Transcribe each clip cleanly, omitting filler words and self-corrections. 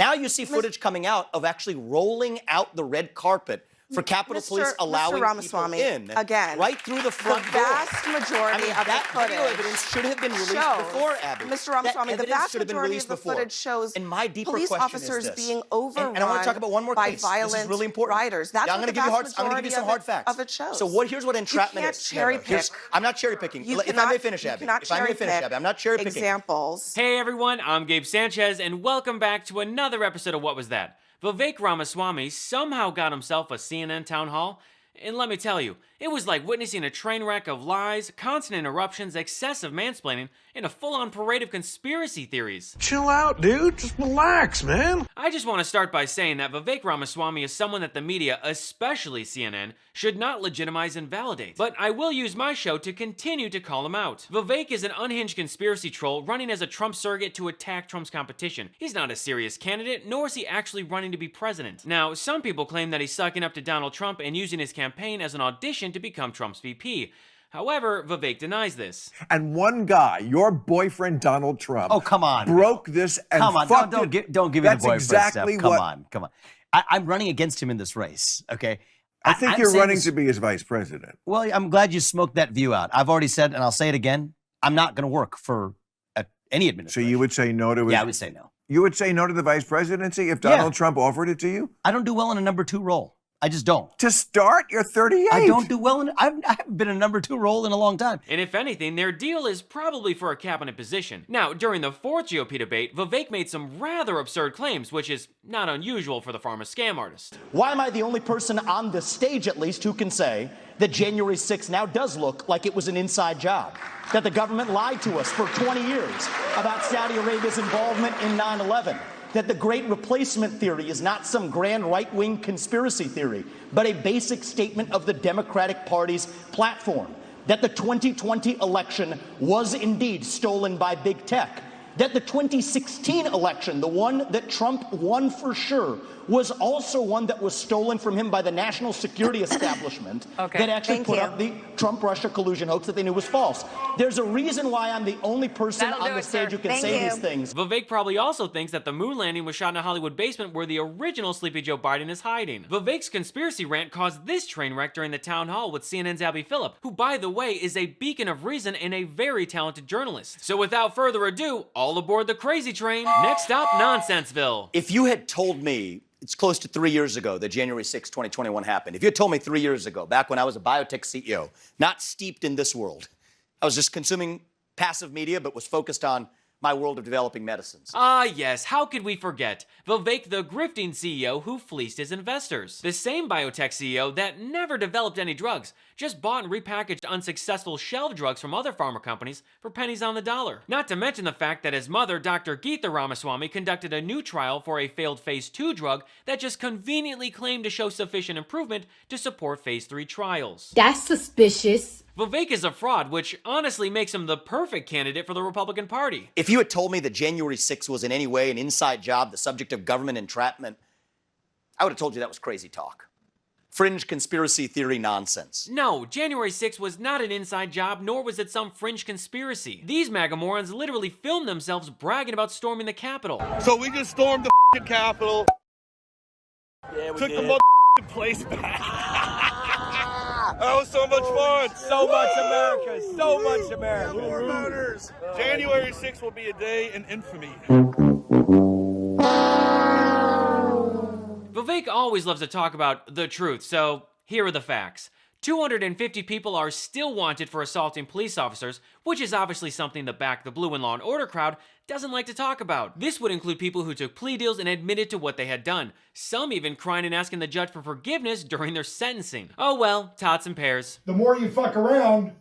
Now you see footage coming out of actually rolling out the red carpet for Capitol Police allowing Ramaswamy, people in, again, right through the front the door. vast majority of that the footage video evidence should have been released before, Abby. Mr. Ramaswamy, the vast majority of the footage shows and my deeper police question officers is this. being overrun and I want to talk about one more by case. violent this is really important. riders. That's I'm what going the to vast give you some hard facts. of it shows. So here's what entrapment you can't is. Cherry pick. I'm not cherry picking. You If I may finish, Abby. If I may finish, Abby. I'm not cherry picking. Examples. Hey everyone, I'm Gabe Sanchez, and welcome back to another episode of What Was That? Vivek Ramaswamy somehow got himself a CNN town hall, and let me tell you, it was like witnessing a train wreck of lies, constant interruptions, excessive mansplaining, and a full-on parade of conspiracy theories. Chill out, dude. Just relax, man. I just want to start by saying that Vivek Ramaswamy is someone that the media, especially CNN, should not legitimize and validate. But I will use my show to continue to call him out. Vivek is an unhinged conspiracy troll running as a Trump surrogate to attack Trump's competition. He's not a serious candidate, nor is he actually running to be president. Now, some people claim that he's sucking up to Donald Trump and using his campaign as an audition to become Trump's VP. However, Vivek denies this. And one guy, your boyfriend Donald Trump, oh come on, broke this and come on, fucked don't give me That's the boyfriend exactly stuff. Come on. I'm running against him in this race. Okay. I think you're running to be his vice president. Well, I'm glad you smoked that view out. I've already said, and I'll say it again, I'm not going to work for any administration. So you would say no to it? Yeah, I would say no. You would say no to the vice presidency if Donald Trump offered it to you? I don't do well in a number 2 role. I just don't. To start, you're 38. I don't do well in. I haven't been a number 2 role in a long time. And if anything, their deal is probably for a cabinet position. Now, during the 4th GOP debate, Vivek made some rather absurd claims, which is not unusual for the pharma scam artist. Why am I the only person on this stage, at least, who can say that January 6th now does look like it was an inside job? That the government lied to us for 20 years about Saudi Arabia's involvement in 9/11? That the Great Replacement theory is not some grand right-wing conspiracy theory, but a basic statement of the Democratic Party's platform. That the 2020 election was indeed stolen by big tech. That the 2016 election, the one that Trump won for sure, was also one that was stolen from him by the national security establishment that actually put up the Trump-Russia collusion hoax that they knew was false. There's a reason why I'm the only person on the stage who can say these things. Vivek probably also thinks that the moon landing was shot in a Hollywood basement where the original Sleepy Joe Biden is hiding. Vivek's conspiracy rant caused this train wreck during the town hall with CNN's Abby Phillip, who, by the way, is a beacon of reason and a very talented journalist. So without further ado, all aboard the crazy train. Next stop, Nonsenseville. If you had told me it's close to 3 years ago that January 6, 2021 happened. If you had told me 3 years ago, back when I was a biotech CEO, not steeped in this world, I was just consuming passive media, but was focused on my world of developing medicines. Ah, yes, how could we forget? Vivek, the grifting CEO who fleeced his investors. The same biotech CEO that never developed any drugs, just bought and repackaged unsuccessful shelf drugs from other pharma companies for pennies on the dollar. Not to mention the fact that his mother, Dr. Geetha Ramaswamy, conducted a new trial for a failed phase 2 drug that just conveniently claimed to show sufficient improvement to support phase 3 trials. That's suspicious. Vivek is a fraud, which honestly makes him the perfect candidate for the Republican Party. If you had told me that January 6th was in any way an inside job, the subject of government entrapment, I would have told you that was crazy talk. Fringe conspiracy theory nonsense. No, January 6th was not an inside job, nor was it some fringe conspiracy. These MAGA morons literally filmed themselves bragging about storming the Capitol. So we just stormed the Capitol, Yeah, we took did. the place back. That was so much fun. So much America. So much America. More voters. January 6th will be a day in infamy. Vivek always loves to talk about the truth, so here are the facts. 250 people are still wanted for assaulting police officers, which is obviously something the Back the Blue and Law and Order crowd doesn't like to talk about. This would include people who took plea deals and admitted to what they had done, some even crying and asking the judge for forgiveness during their sentencing. Oh well, tots and pears. The more you fuck around,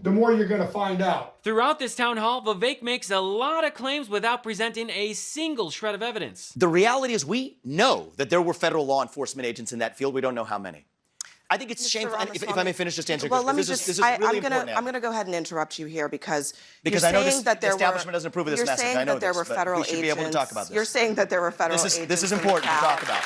the more you're going to find out. Throughout this town hall, Vivek makes a lot of claims without presenting a single shred of evidence. The reality is we know that there were federal law enforcement agents in that field. We don't know how many. I think it's shameful. And if I may finish just answering well, your let me question, just, this is really important. I'm going to go ahead and interrupt you here because I you're know saying that there establishment doesn't approve of this you're message. saying I know that there this, were but federal we should agents. be able to talk about this. You're saying that there were federal agents. This is important to talk about.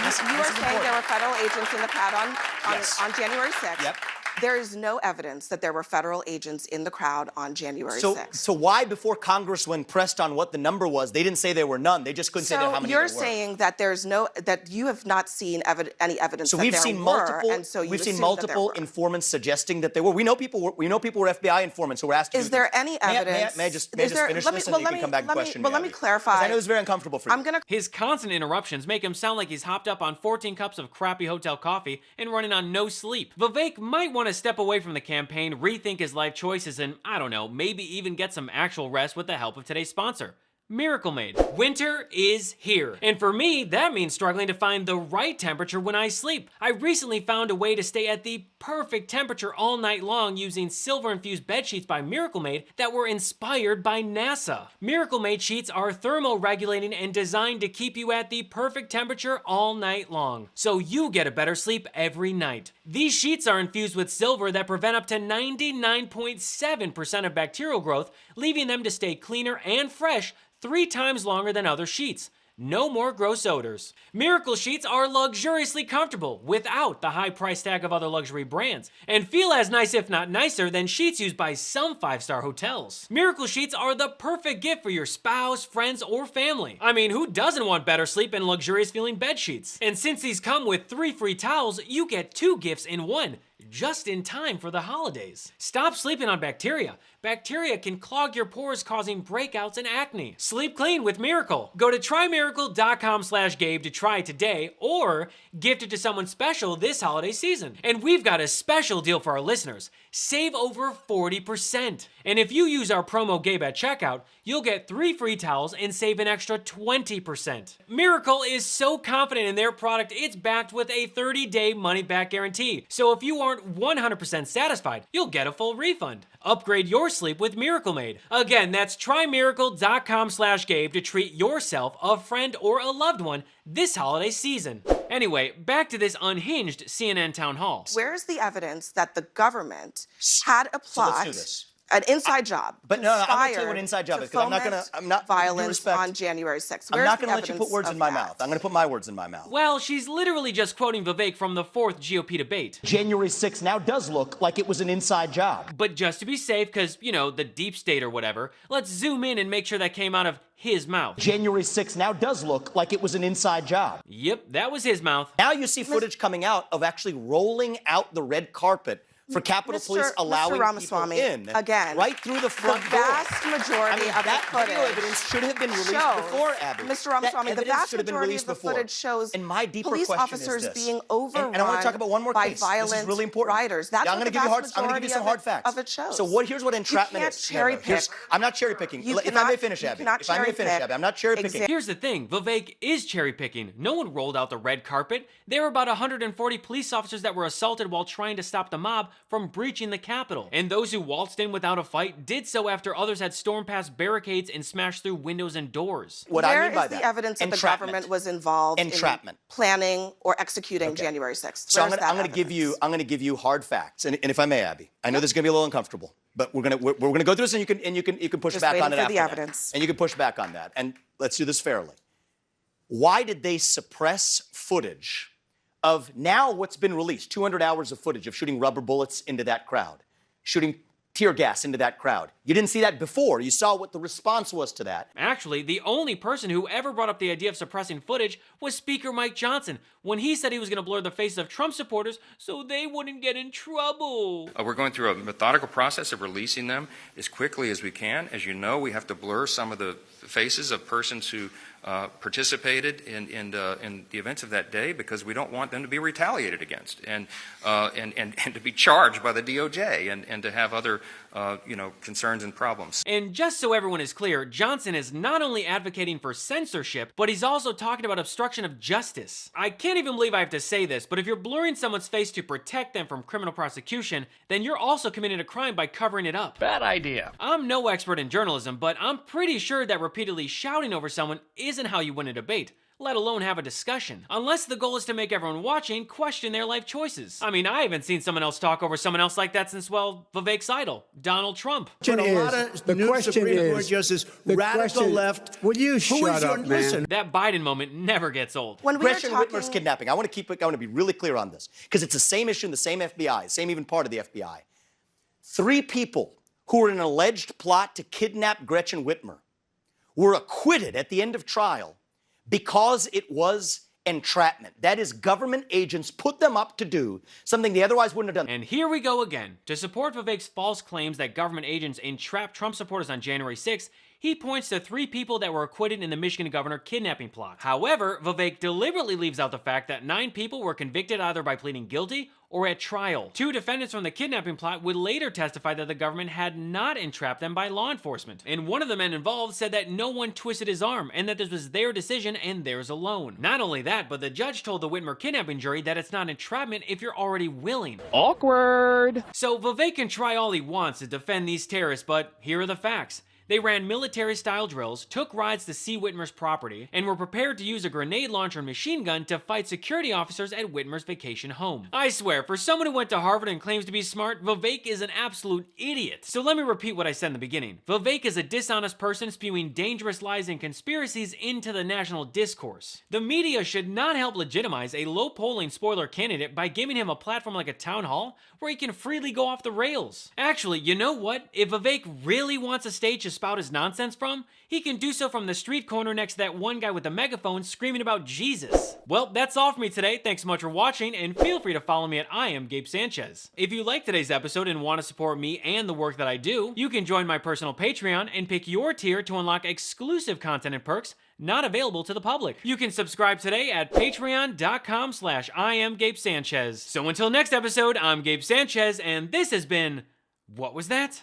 You are saying there were federal agents in the pad on Yes. January 6th. Yep. There is no evidence that there were federal agents in the crowd on January 6th. So why, before Congress, when pressed on what the number was, they didn't say there were none? They just couldn't say how many there were. So you're saying that that you have not seen any evidence that there were, and so you we've seen assume multiple that there were. informants suggesting that there were. We know people were FBI informants who were asked to Is there any evidence? May I just finish this, and you can come back and question me? Well, let me clarify. I know it's very uncomfortable for you. His constant interruptions make him sound like he's hopped up on 14 cups of crappy hotel coffee and running on no sleep. Vivek might want to step away from the campaign, rethink his life choices, and, I don't know, maybe even get some actual rest with the help of today's sponsor, Miracle Made. Winter is here, and for me, that means struggling to find the right temperature when I sleep. I recently found a way to stay at the perfect temperature all night long using silver-infused bed sheets by Miracle Made that were inspired by NASA. Miracle Made sheets are thermoregulating and designed to keep you at the perfect temperature all night long, so you get a better sleep every night. These sheets are infused with silver that prevent up to 99.7% of bacterial growth, leaving them to stay cleaner and fresh 3 times longer than other sheets. No more gross odors. Miracle sheets are luxuriously comfortable without the high price tag of other luxury brands, and feel as nice if not nicer than sheets used by some 5-star hotels. Miracle sheets are the perfect gift for your spouse, friends, or family. I mean, who doesn't want better sleep and luxurious feeling bed sheets? And since these come with 3 free towels, you get 2 gifts in one, just in time for the holidays. Stop sleeping on bacteria. Bacteria can clog your pores, causing breakouts and acne. Sleep clean with Miracle. Go to trymiracle.com/Gabe to try today, or gift it to someone special this holiday season. And we've got a special deal for our listeners. Save over 40%. And if you use our promo Gabe at checkout, you'll get 3 free towels and save an extra 20%. Miracle is so confident in their product, it's backed with a 30-day money-back guarantee. So if you aren't 100% satisfied, you'll get a full refund. Upgrade your sleep with Miracle Made. Again, that's trymiracle.com/Gabe to treat yourself, a friend, or a loved one this holiday season. Anyway, back to this unhinged CNN town hall. Where's the evidence that the government had a plot? Let's do this. An inside job. But no, I'm going to tell you what an inside job is, because I'm not violence on January 6th. I'm not going to let you put words in my mouth. I'm going to put my words in my mouth. Well, she's literally just quoting Vivek from the 4th GOP debate. January 6th now does look like it was an inside job. But just to be safe, because, you know, the deep state or whatever, let's zoom in and make sure that came out of his mouth. January 6th now does look like it was an inside job. Yep, that was his mouth. Now you see footage coming out of actually rolling out the red carpet for Capitol Police allowing Ramaswamy, people in, again, right through the front door. The vast majority of that the footage video evidence should have been released before, Abby. Mr. Ramaswamy, the vast majority of the footage shows police officers being overrun and I want to talk about one more by case. violent this is really important. riders. That's I'm going to give you some hard facts. Of it shows. So here's what entrapment is. Cherry pick. I'm not cherry picking. If I may finish, Abby. If I may finish, Abby. I'm not cherry picking. Here's the thing. Vivek is cherry picking. No one rolled out the red carpet. There were about 140 police officers that were assaulted while trying to stop the mob from breaching the Capitol. And those who waltzed in without a fight did so after others had stormed past barricades and smashed through windows and doors. What I mean by that? Where is the evidence that the government was involved in planning or executing January 6th? So I'm going to give you hard facts, and if I may, Abby, I know this is going to be a little uncomfortable, but we're going to go through this, and you can push back on it after that. And you can push back on that, and let's do this fairly. Why did they suppress footage of now what's been released, 200 hours of footage of shooting rubber bullets into that crowd, shooting tear gas into that crowd? You didn't see that before. You saw what the response was to that. Actually, the only person who ever brought up the idea of suppressing footage was Speaker Mike Johnson, when he said he was going to blur the faces of Trump supporters so they wouldn't get in trouble. We're going through a methodical process of releasing them as quickly as we can. As you know, we have to blur some of the faces of persons who participated in the events of that day, because we don't want them to be retaliated against and to be charged by the DOJ and to have other concerns and problems. And just so everyone is clear, Johnson is not only advocating for censorship, but he's also talking about obstruction of justice. I can't even believe I have to say this, but if you're blurring someone's face to protect them from criminal prosecution, then you're also committing a crime by covering it up. Bad idea. I'm no expert in journalism, but I'm pretty sure that repeatedly shouting over someone isn't how you win a debate, let alone have a discussion. Unless the goal is to make everyone watching question their life choices. I mean, I haven't seen someone else talk over someone else like that since, well, Vivek's idol, Donald Trump. The question is, radical left. Will you shut up, man? Listen. That Biden moment never gets old. When we Gretchen are talking... Whitmer's kidnapping. I want to be really clear on this, because it's the same issue in the same FBI, same even part of the FBI. 3 people who were in an alleged plot to kidnap Gretchen Whitmer were acquitted at the end of trial because it was entrapment. That is, government agents put them up to do something they otherwise wouldn't have done. And here we go again. To support Vivek's false claims that government agents entrapped Trump supporters on January 6th, he points to 3 people that were acquitted in the Michigan governor kidnapping plot. However, Vivek deliberately leaves out the fact that 9 people were convicted either by pleading guilty or at trial. 2 defendants from the kidnapping plot would later testify that the government had not entrapped them by law enforcement. And one of the men involved said that no one twisted his arm and that this was their decision and theirs alone. Not only that, but the judge told the Whitmer kidnapping jury that it's not entrapment if you're already willing. Awkward. So Vivek can try all he wants to defend these terrorists, but here are the facts. They ran military-style drills, took rides to see Whitmer's property, and were prepared to use a grenade launcher and machine gun to fight security officers at Whitmer's vacation home. I swear, for someone who went to Harvard and claims to be smart, Vivek is an absolute idiot. So let me repeat what I said in the beginning. Vivek is a dishonest person spewing dangerous lies and conspiracies into the national discourse. The media should not help legitimize a low-polling spoiler candidate by giving him a platform like a town hall where he can freely go off the rails. Actually, you know what? If Vivek really wants a stage to spout his nonsense from, he can do so from the street corner next to that one guy with the megaphone screaming about Jesus. Well, that's all for me today. Thanks so much for watching, and feel free to follow me at I am Gabe Sanchez. If you like today's episode and want to support me and the work that I do, you can join my personal Patreon and pick your tier to unlock exclusive content and perks not available to the public. You can subscribe today at patreon.com/IamGabeSanchez. So until next episode, I'm Gabe Sanchez, and this has been What Was That?